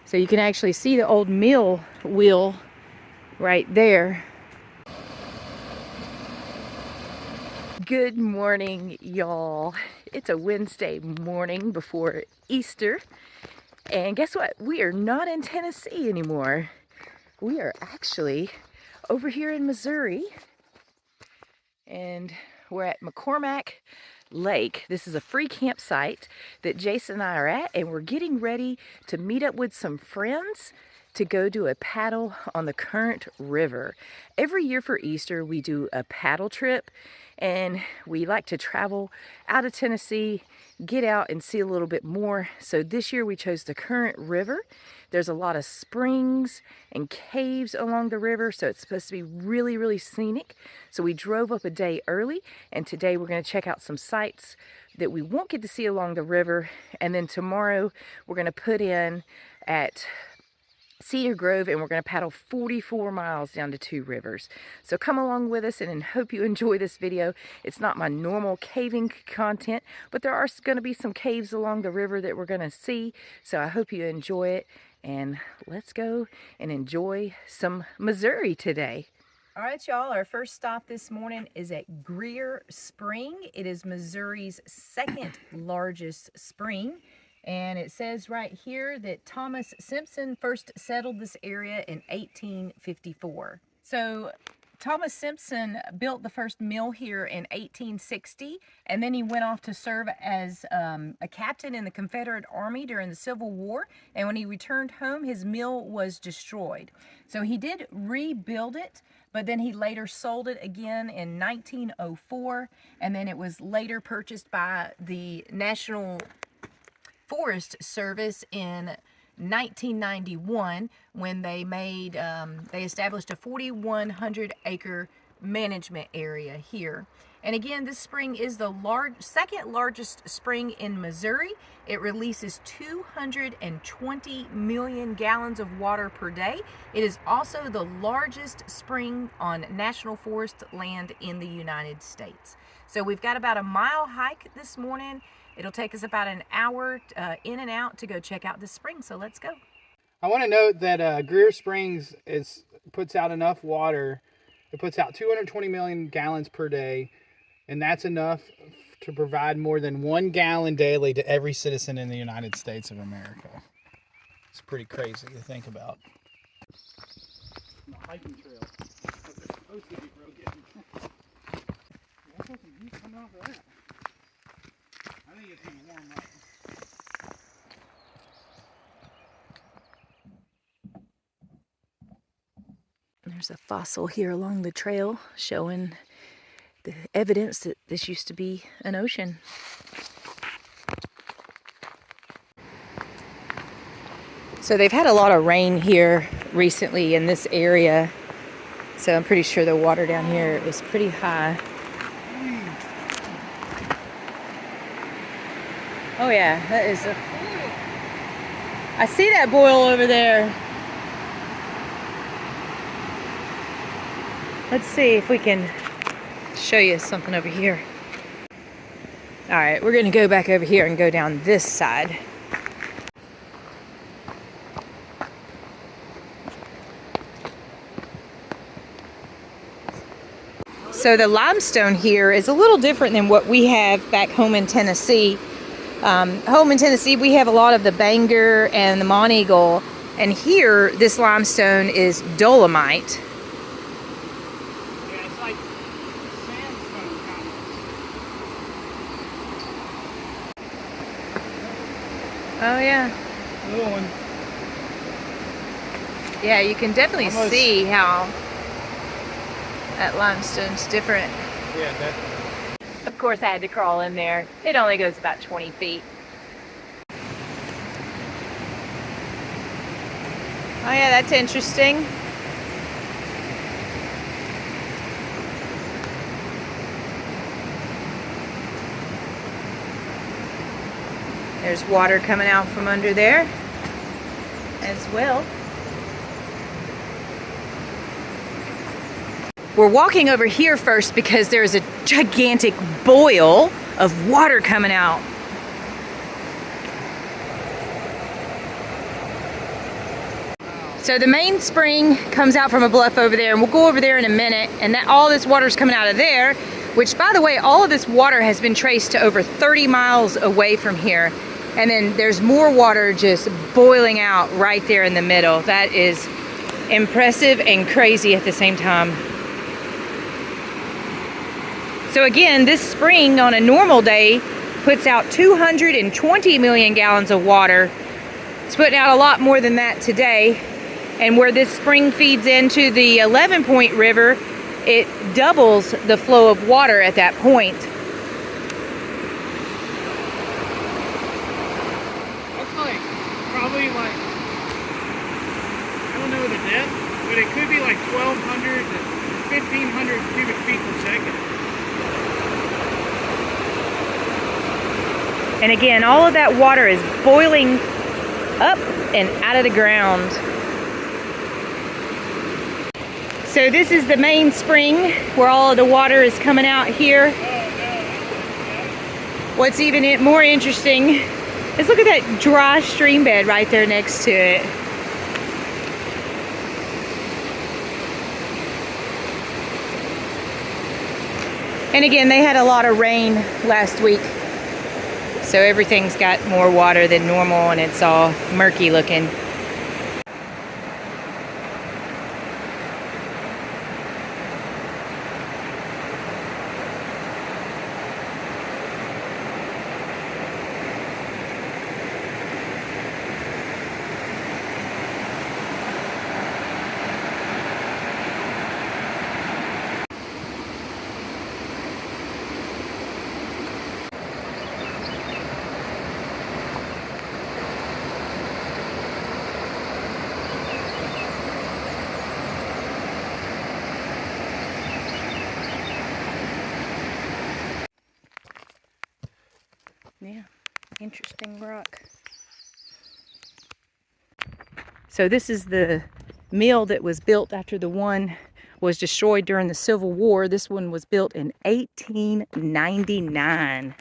So you can actually see the old mill wheel right there. Good morning, y'all. It's a Wednesday morning before Easter. And guess what? We are not in Tennessee anymore. We are actually over here in Missouri. And we're at McCormack Lake. This is a free campsite that Jason and I are at, and we're getting ready to meet up with some friends to go do a paddle on the Current River. Every year for Easter, we do a paddle trip, and we like to travel out of Tennessee, get out and see a little bit more. So this year we chose the Current River. There's a lot of springs and caves along the river, so it's supposed to be really, really scenic. So we drove up a day early, and today we're going to check out some sites that we won't get to see along the river. And then tomorrow we're going to put in at Cedar Grove, and we're going to paddle 44 miles down to two rivers. So come along with us, and I hope you enjoy this video. It's not my normal caving content, but there are going to be some caves along the river that we're going to see. So I hope you enjoy it, and let's go and enjoy some Missouri today. All right, y'all, our first stop this morning is at Greer Spring. It is Missouri's second largest spring. And it says right here that Thomas Simpson first settled this area in 1854. So Thomas Simpson built the first mill here in 1860, and then he went off to serve as a captain in the Confederate Army during the Civil War. And when he returned home, his mill was destroyed. So he did rebuild it, but then he later sold it again in 1904, and then it was later purchased by the National Forest Service in 1991 when they established a 4,100 acre management area here. And again, this spring is the second largest spring in Missouri. It releases 220 million gallons of water per day. It is also the largest spring on national forest land in the United States. So we've got about a mile hike this morning. It'll take us about an hour in and out to go check out this spring, so let's go. I want to note that Greer Springs puts out enough water. It puts out 220 million gallons per day, and that's enough to provide more than 1 gallon daily to every citizen in the United States of America. It's pretty crazy to think about. The hiking trail. It's supposed to be broken. That's some heat coming off of that. I think it's going to warm up. There's a fossil here along the trail showing the evidence that this used to be an ocean. So they've had a lot of rain here recently in this area, so I'm pretty sure the water down here is pretty high. Oh yeah, that is a... I see that boil over there. Let's see if we can show you something over here. All right, we're gonna go back over here and go down this side. So the limestone here is a little different than what we have back home in Tennessee. Home in Tennessee, we have a lot of the Bangor and the Monteagle, and here this limestone is dolomite. Yeah, it's like sandstone kind of. Oh yeah. Little one. Yeah, you can definitely see how that limestone's different. Yeah, definitely. Of course, I had to crawl in there. It only goes about 20 feet. Oh yeah, that's interesting. There's water coming out from under there as well. We're walking over here first because there's a gigantic boil of water coming out. So the main spring comes out from a bluff over there, and we'll go over there in a minute, and that all this water is coming out of there, which, by the way, all of this water has been traced to over 30 miles away from here. And then there's more water just boiling out right there in the middle. That is impressive and crazy at the same time. So again, this spring on a normal day puts out 220 million gallons of water. It's putting out a lot more than that today. And where this spring feeds into the 11-point river, it doubles the flow of water at that point. Looks like probably like, I don't know the depth, but it could be like 1,200 to 1,500 cubic feet per second. And again, all of that water is boiling up and out of the ground. So this is the main spring where all of the water is coming out here. What's even more interesting is look at that dry stream bed right there next to it. And again, they had a lot of rain last week, so everything's got more water than normal and it's all murky looking. Yeah, interesting rock. So this is the mill that was built after the one was destroyed during the Civil War. This one was built in 1899.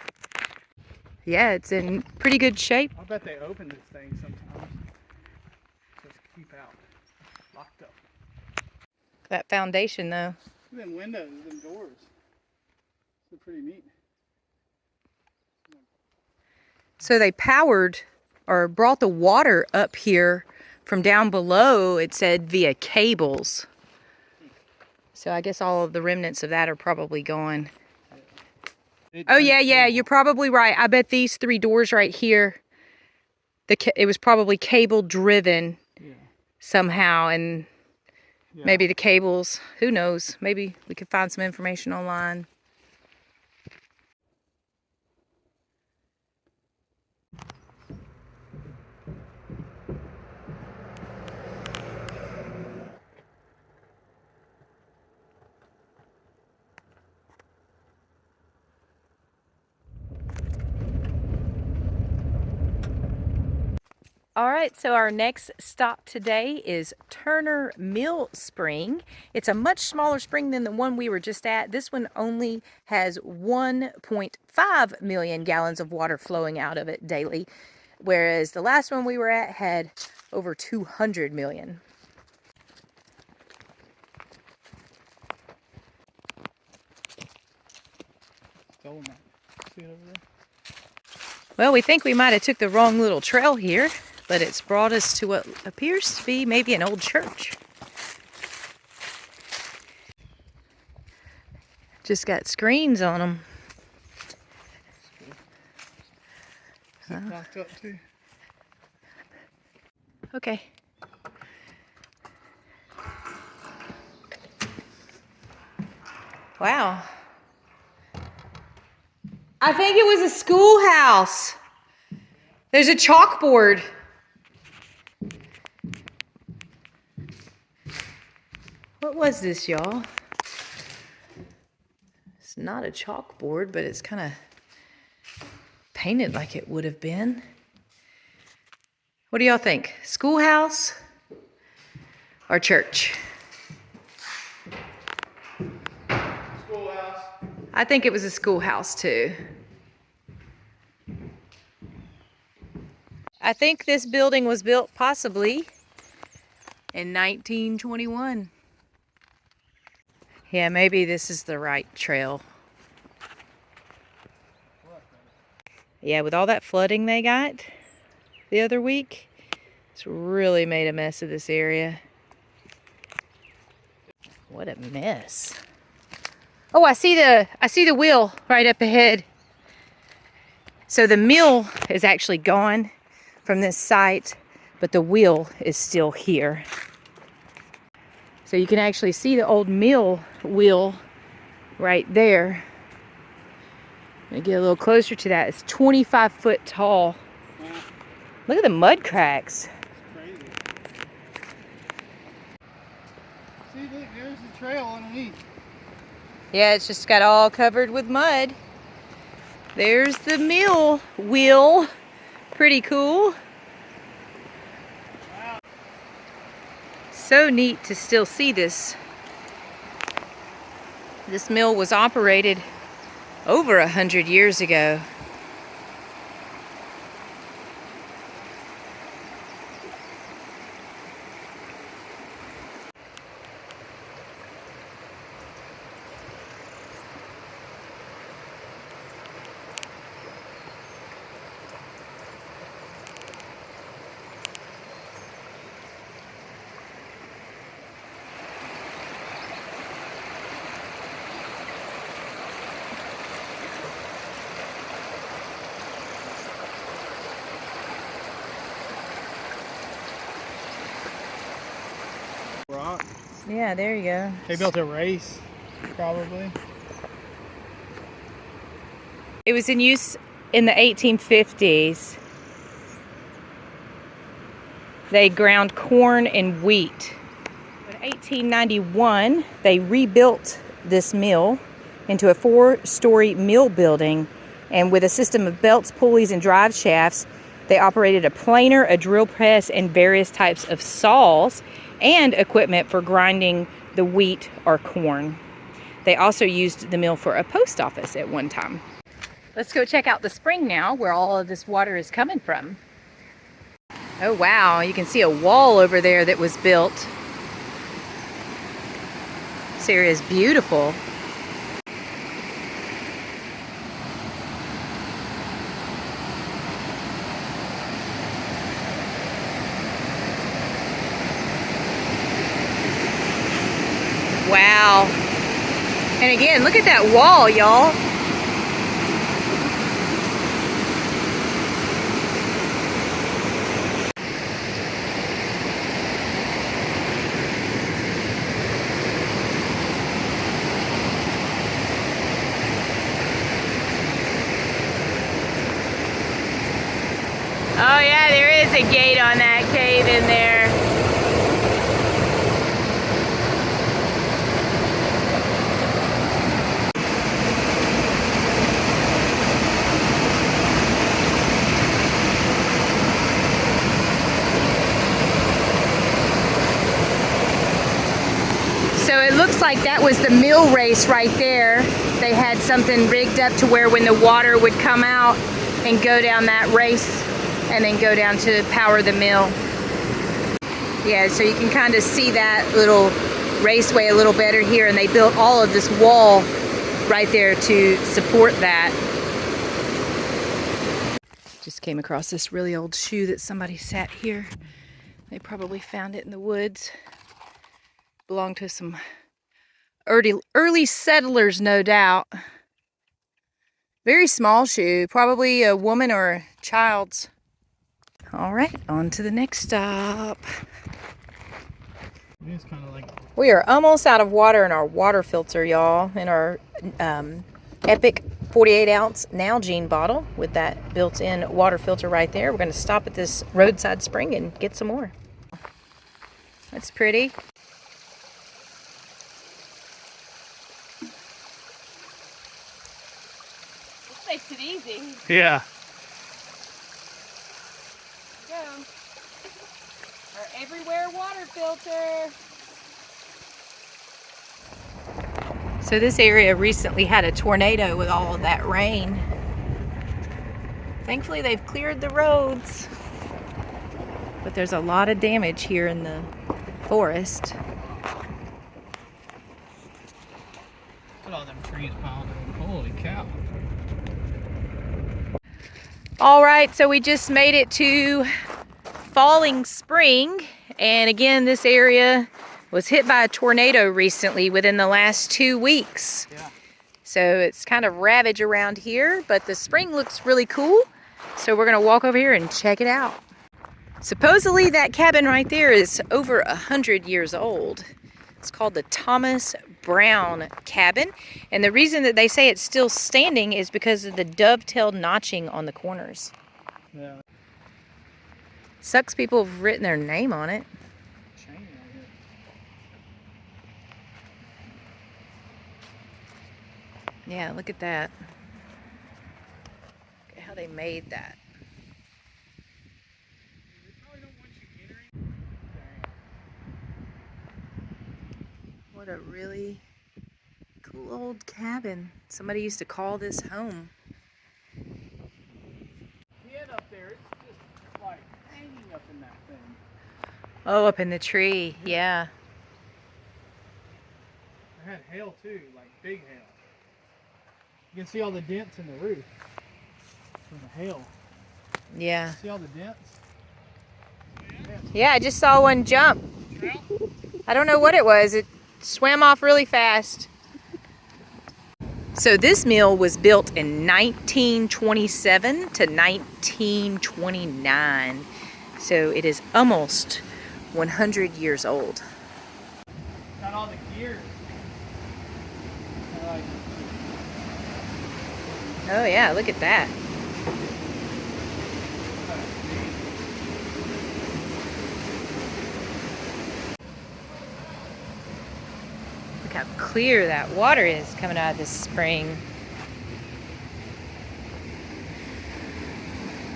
Yeah, it's in pretty good shape. I bet they open this thing sometimes. Just keep out. Locked up. That foundation though. Them windows and doors. They're pretty neat. So they powered or brought the water up here from down below, it said, via cables. So I guess all of the remnants of that are probably gone. Oh yeah, you're probably right. I bet these 3 doors right here, it was probably cable driven somehow, and maybe the cables, who knows, maybe we could find some information online. All right, so our next stop today is Turner Mill Spring. It's a much smaller spring than the one we were just at. This one only has 1.5 million gallons of water flowing out of it daily, whereas the last one we were at had over 200 million. See it over there? Well, we think we might have took the wrong little trail here, but it's brought us to what appears to be maybe an old church. Just got screens on them. Is it locked up too? Okay. Wow. I think it was a schoolhouse. There's a chalkboard. What was this, y'all? It's not a chalkboard, but it's kind of painted like it would have been. What do y'all think? Schoolhouse or church? Schoolhouse. I think it was a schoolhouse too. I think this building was built possibly in 1921. Yeah, maybe this is the right trail. Yeah, with all that flooding they got the other week, it's really made a mess of this area. What a mess. Oh, I see the wheel right up ahead. So the mill is actually gone from this site, but the wheel is still here. So you can actually see the old mill wheel right there. I'm gonna get a little closer to that. It's 25 foot tall. Yeah. Look at the mud cracks. Crazy. See, look, there's the trail underneath. Yeah, it's just got all covered with mud. There's the mill wheel. Pretty cool. Wow. So neat to still see this. This mill was operated over 100 years ago. Rock. Yeah, there you go. They built a race, probably. It was in use in the 1850s. They ground corn and wheat. In 1891, they rebuilt this mill into a 4-story mill building, and with a system of belts, pulleys, and drive shafts, they operated a planer, a drill press, and various types of saws and equipment for grinding the wheat or corn. They also used the mill for a post office at one time. Let's go check out the spring now, where all of this water is coming from. Oh wow, you can see a wall over there that was built. This area is beautiful. Wow. And again, look at that wall, y'all. Oh yeah, there is a gate on that cave in there. So it looks like that was the mill race right there. They had something rigged up to where when the water would come out and go down that race and then go down to power the mill. Yeah, so you can kind of see that little raceway a little better here, and they built all of this wall right there to support that. Just came across this really old shoe that somebody sat here. They probably found it in the woods. Belonged to some early settlers, no doubt. Very small shoe, probably a woman or a child's. All right, on to the next stop. It is kind of like... We are almost out of water in our water filter, y'all, in our Epic 48-ounce Nalgene bottle with that built-in water filter right there. We're going to stop at this roadside spring and get some more. That's pretty. This makes it easy. Yeah. Go. Our everywhere water filter. So this area recently had a tornado with all of that rain. Thankfully they've cleared the roads, but there's a lot of damage here in the forest. Look at all them trees piled up. Holy cow. All right, so we just made it to Falling Spring. And again, this area was hit by a tornado recently within the last 2 weeks. Yeah. So it's kind of ravaged around here, but the spring looks really cool. So we're gonna walk over here and check it out. Supposedly that cabin right there is over 100 years old. It's called the Thomas Brown cabin. And the reason that they say it's still standing is because of the dovetailed notching on the corners. Yeah. Sucks people have written their name on it. Chain right here. Yeah, look at that. Look at how they made that. What a really cool old cabin. Somebody used to call this home. Get up there, it's just like hanging up in that thing. Oh, up in the tree, yeah. I had hail too, like big hail. You can see all the dents in the roof from the hail. Yeah. See all the dents? Yeah, I just saw one jump. Trout? I don't know what it was. It swam off really fast. So this mill was built in 1927 to 1929. So it is almost 100 years old. Got all the gears. Like, Oh yeah, look at that. Look how clear that water is coming out of this spring.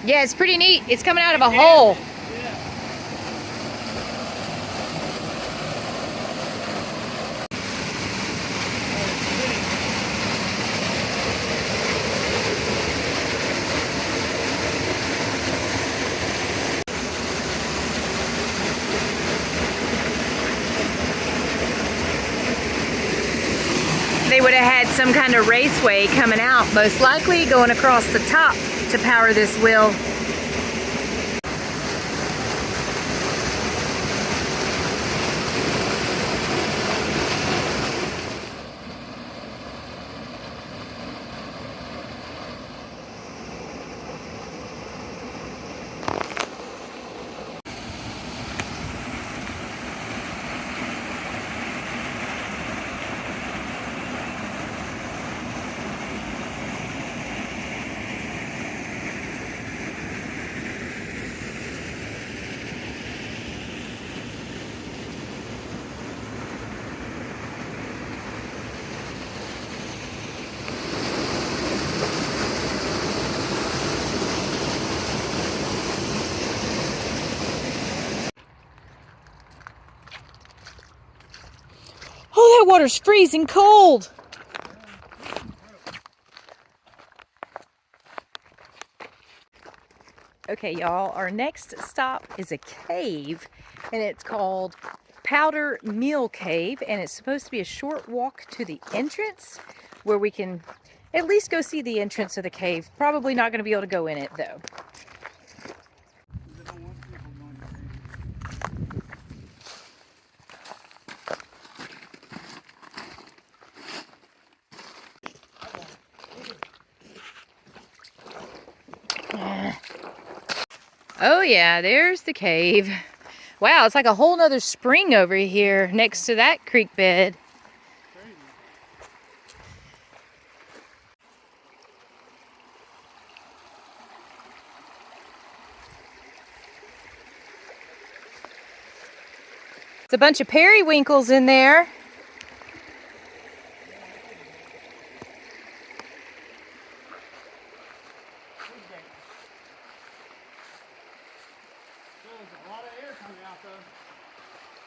Yeah, it's pretty neat. It's coming out of a hole. They would have had some kind of raceway coming out, most likely going across the top to power this wheel. Oh, that water's freezing cold. Okay, y'all, our next stop is a cave, and it's called Powder Mill Cave, and it's supposed to be a short walk to the entrance where we can at least go see the entrance of the cave. Probably not going to be able to go in it, though. Oh yeah, there's the cave. Wow, it's like a whole nother spring over here next to that creek bed. It's a bunch of periwinkles in there.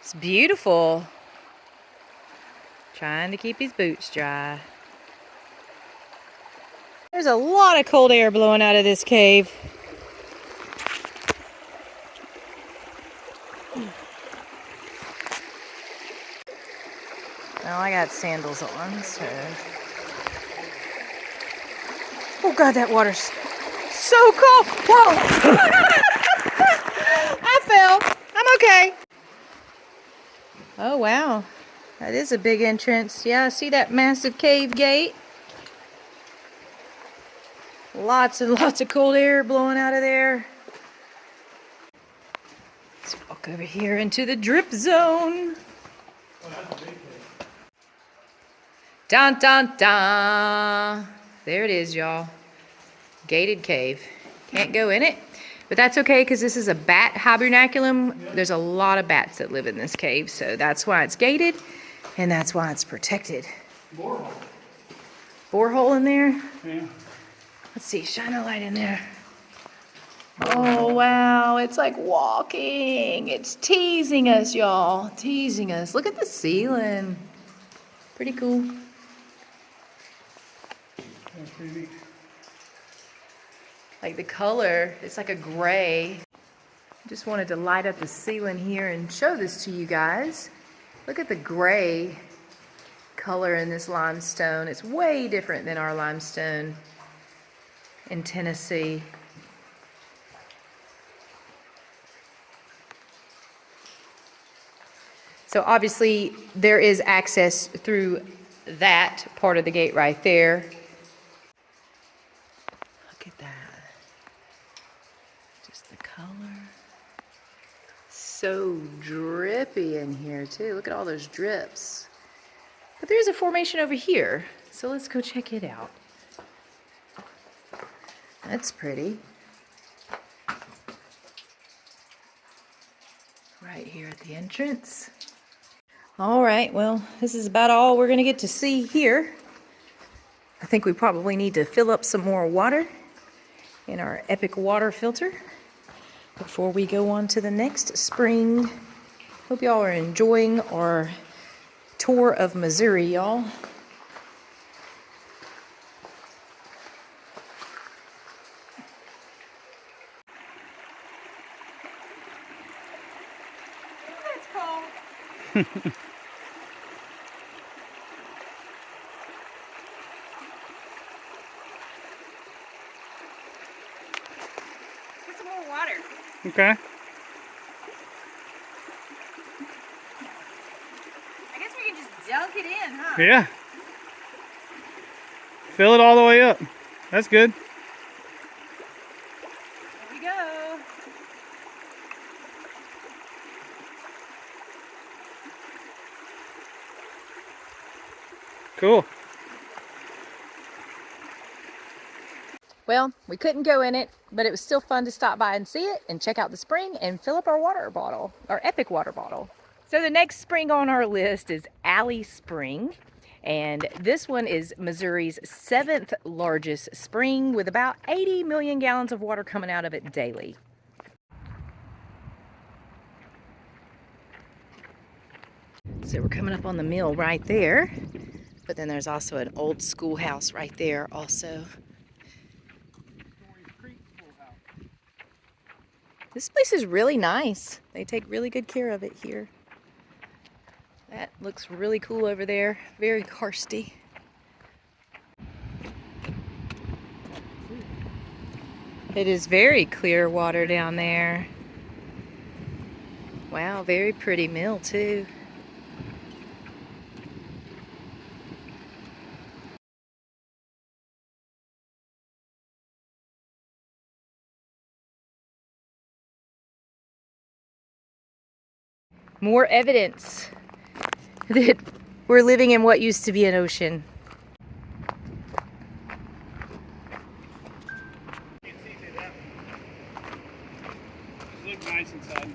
It's beautiful. Trying to keep his boots dry. There's a lot of cold air blowing out of this cave. got sandals on, so. Oh God, that water's so cold. Whoa! I fell. I'm okay. Oh wow, that is a big entrance. Yeah, see that massive cave gate? Lots and lots of cold air blowing out of there. Let's walk over here into the drip zone. Dun dun dun. There it is, y'all. Gated cave. Can't go in it, but that's okay because this is a bat hibernaculum. There's a lot of bats that live in this cave, so that's why it's gated and that's why it's protected. Borehole. Borehole in there? Yeah. Let's see, shine a light in there. Oh wow, it's like walking. It's teasing us, y'all. Teasing us. Look at the ceiling. Pretty cool. That's pretty neat. Like the color, it's like a gray. Just wanted to light up the ceiling here and show this to you guys. Look at the gray color in this limestone. It's way different than our limestone in Tennessee. So obviously there is access through that part of the gate right there. Look at that. Just the color. So drippy in here too. Look at all those drips. But there's a formation over here. So let's go check it out. That's pretty. Right here at the entrance. All right, well, this is about all we're gonna get to see here. I think we probably need to fill up some more water in our epic water filter before we go on to the next spring. Hope y'all are enjoying our tour of Missouri, y'all. That's cold. Get some more water. Okay. I guess we can just dunk it in, huh? Yeah. Fill it all the way up. That's good. Here we go. Cool. Well, we couldn't go in it, but it was still fun to stop by and see it and check out the spring and fill up our water bottle, our epic water bottle. So the next spring on our list is Alley Spring. And this one is Missouri's 7th largest spring with about 80 million gallons of water coming out of it daily. So we're coming up on the mill right there, but then there's also an old schoolhouse right there also. This place is really nice. They take really good care of it here. That looks really cool over there. Very karsty. It is very clear water down there. Wow, very pretty mill too. More evidence that we're living in what used to be an ocean. Can't see through that one. Look nice inside.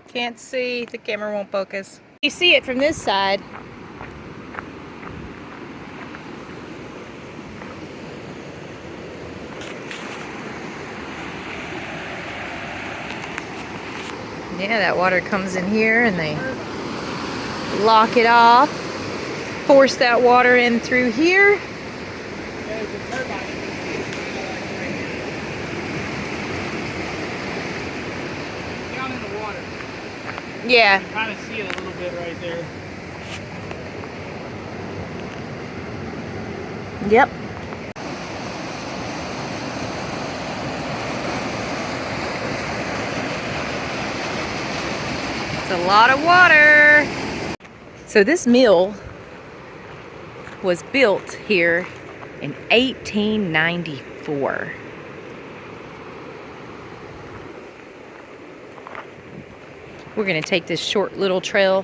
Can't see, the camera won't focus. You see it from this side. Yeah, that water comes in here and they lock it off, force that water in through here. There's a turbine. Down in the water. Yeah. You can kind of see it a little bit right there. Yep. It's a lot of water. So this mill was built here in 1894. We're going to take this short little trail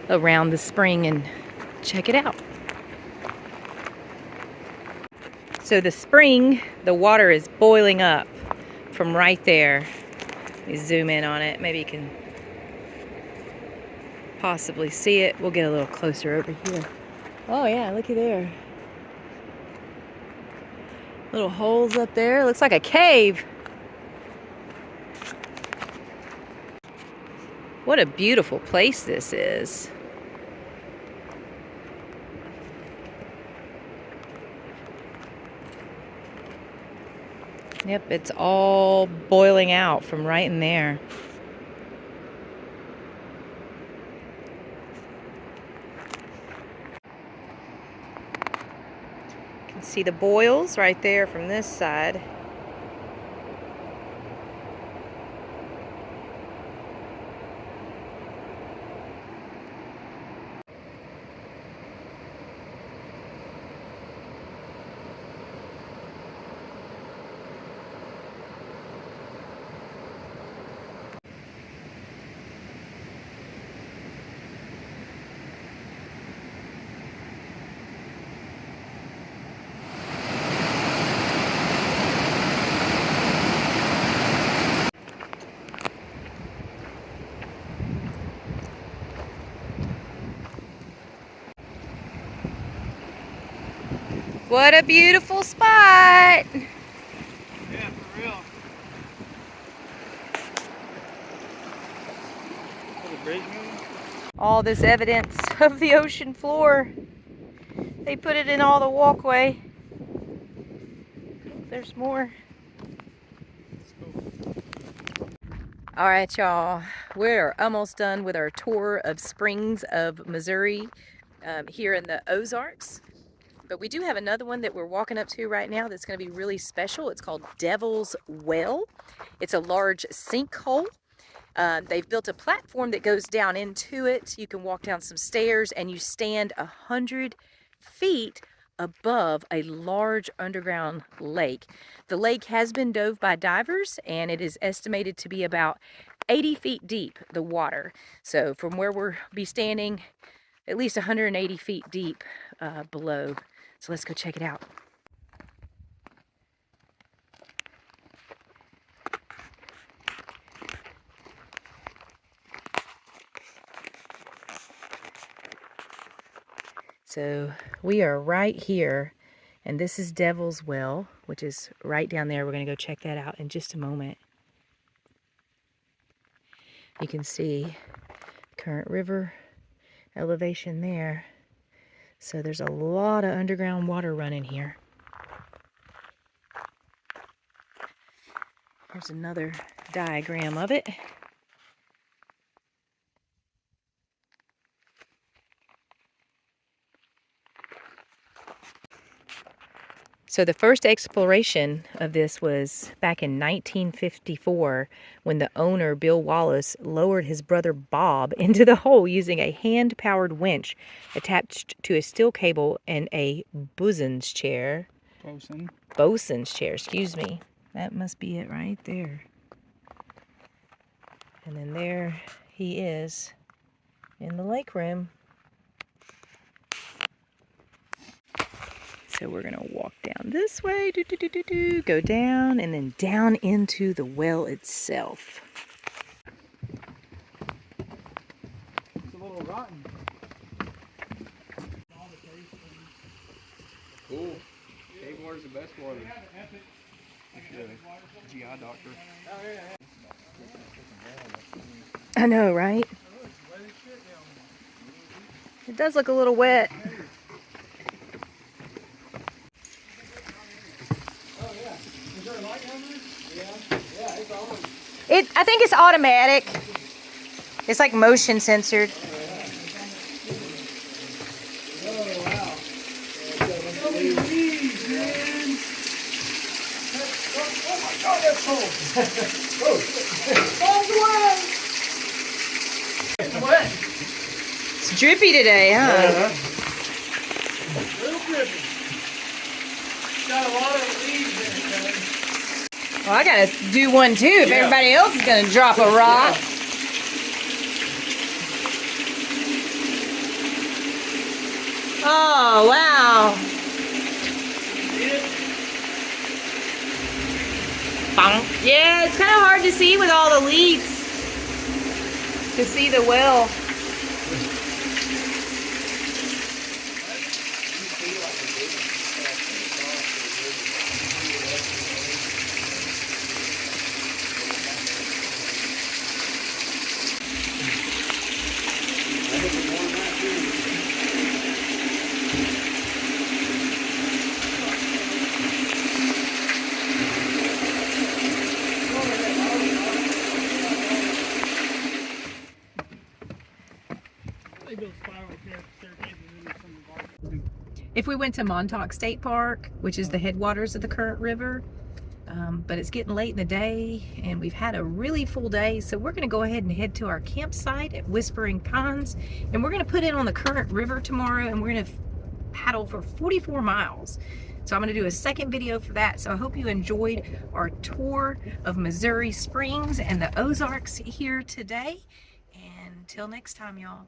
around the spring and check it out. So the spring, the water is boiling up from right there. Let me zoom in on it. Maybe you can possibly see it. We'll get a little closer over here. Oh yeah, looky there. Little holes up there. Looks like a cave. What a beautiful place this is. Yep, it's all boiling out from right in there. You can see the boils right there from this side. What a beautiful spot! Yeah, for real. The bridge moving? All this evidence of the ocean floor. They put it in all the walkway. There's more. All right, y'all. We're almost done with our tour of springs of Missouri here in the Ozarks. But we do have another one that we're walking up to right now that's going to be really special. It's called Devil's Well. It's a large sinkhole. They've built a platform that goes down into it. You can walk down some stairs and you stand 100 feet above a large underground lake. The lake has been dove by divers and it is estimated to be about 80 feet deep, the water. So from where we'll be standing, at least 180 feet deep below. So let's go check it out. So we are right here, and this is Devil's Well, which is right down there. We're going to go check that out in just a moment. You can see current river elevation there. So there's a lot of underground water running here. Here's another diagram of it. So the first exploration of this was back in 1954 when the owner, Bill Wallace, lowered his brother Bob into the hole using a hand-powered winch attached to a steel cable and a bosun's chair. Bosun's chair, excuse me. That must be it right there. And then there he is in the lake room. So we're going to walk down this way, go down, and then down into the well itself. It's a little rotten. Cool. Cave water's the best water. GI doctor. I know, right? It does look a little wet. I think it's automatic. It's like motion censored. Oh, wow. Oh my God, that's cold. It's wet. It's drippy today, huh? Real drippy. Got a lot of leaves in it, Kelly. Well, I gotta do one too if everybody else is gonna drop a rock. Oh, wow. Bonk. Yeah, it's kind of hard to see with all the leaves. To see the well. If we went to Montauk State Park, which is the headwaters of the current river, but it's getting late in the day and we've had a really full day, so we're going to go ahead and head to our campsite at Whispering Pines, and we're going to put in on the current river tomorrow, and we're going to paddle for 44 miles. So I'm going to do a second video for that. So I hope you enjoyed our tour of Missouri Springs and the Ozarks here today, and until next time, y'all.